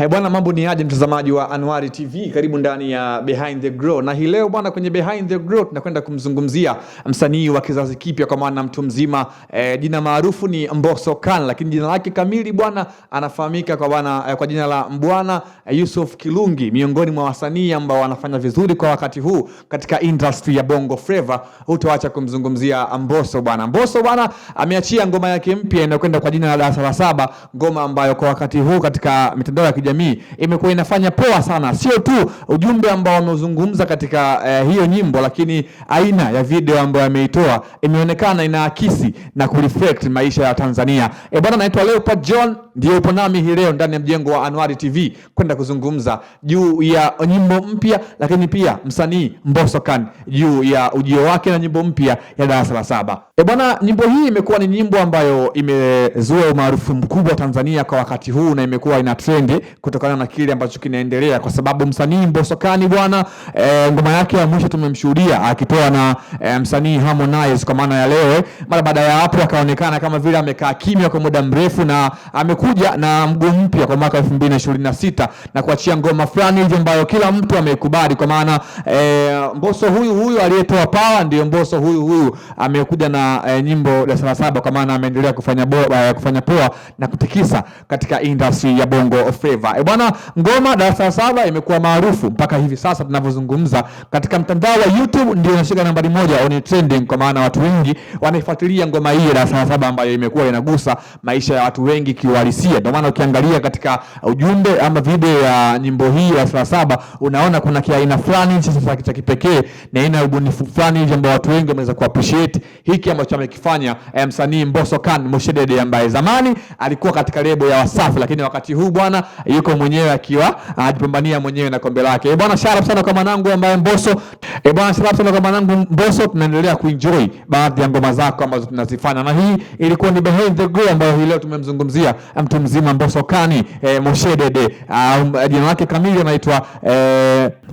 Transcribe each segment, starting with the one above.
Bwana, mambo ni aje mtazamaji wa Anwari TV, karibu ndani ya Behind the Grow. Na hii leo bwana, kwenye Behind the Grow tunakwenda kumzungumzia msanii wa kizazi kipya, kwa maana mtu mzima. Jina maarufu ni Mbosso Khan, lakini jina lake kamili bwana anafahamika kwa jina la Mbwana Yusuf Kilungi, miongoni mwa wasanii ambao wanafanya vizuri kwa wakati huu katika industry ya Bongo Flava. Hutoacha kumzungumzia Mbosso bwana. Mbosso bwana ameachia ngoma yake mpya inakwenda kwa jina la Darasa la Saba, ngoma ambayo kwa wakati huu katika mitandao ya kijamii imekuwa inafanya poa sana. Sio tu ujumbe ambao wamezungumza katika hiyo nyimbo, lakini aina ya video ambayo ameitoa imeonekana inaakisi na kureflect maisha ya Tanzania. Bwana, naitwa Leopard John, ndio upo nami hii leo ndani ya mjengo wa Anwari TV kwenda kuzungumza juu ya nyimbo mpya, lakini pia msanii Mbosso Khan juu ya ujio wake na nyimbo mpya ya Darasa la Saba. Bwana, nyimbo hii imekuwa ni nyimbo ambayo imezua umaarufu mkubwa Tanzania kwa wakati huu na imekuwa ina trend kutokana na kile ambacho kinaendelea, kwa sababu msanii Mbosso Khan bwana, ngoma yake ya mwisho tumemshuhudia akitoa na msanii Harmonize kwa maana ya leo. Mara baada ya hapo akaonekana kama vile amekaa kimya kwa muda mrefu, na amekuja na mguu mpya kwa mwaka 2026 na kuachia ngoma fulani hivi ambayo kila mtu ameikubali, kwa maana Mbosso huyu aliyetoa power ndio Mbosso huyu amekuja na nyimbo Darasa la Saba, kwa maana ameendelea kufanya poa na kutikisa katika industry ya Bongo Flava. Bwana, ngoma Darasa la Saba imekuwa maarufu mpaka hivi sasa tunavyozungumza katika mtandao wa YouTube, ndio inashika nambari 1 on trending, kwa maana watu wengi wanaifuatilia ngoma hii Darasa la Saba ambayo imekuwa inagusa maisha ya watu wengi kiuhalisia. Ndio maana ukiangalia katika ujumbe ama video ya nyimbo hii Darasa la Saba unaona kuna kiaina fulani sasa cha kipekee na aina ya ubunifu fulani hivi ambao watu wengi wameweza kuappreciate hiki ambacho amekifanya msanii Mbosso Khan Moshedede, ambaye zamani alikuwa katika lebo ya Wasafi, lakini wakati huu bwana yuko mwenyewe akiwa anajipambania mwenyewe na kombe lake. Bwana, shout out sana kwa mwanangu ambaye Mbosso. Bwana, shout out sana kwa mwanangu Mbosso, tunaendelea kuenjoy baadhi ya ngoma zako ambazo tunazifanya, na hii ilikuwa ni Behind the Grow ambayo hii leo tumemzungumzia mtu mzima Mbosso Khan Moshedede. Jina lake kamili anaitwa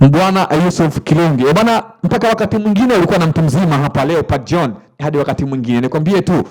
Mbwana Yusuf Kilungi. Bwana, mpaka wakati mwingine ulikuwa na mtu mzima hapa Leopard John, hadi wakati mwingine nikwambie tu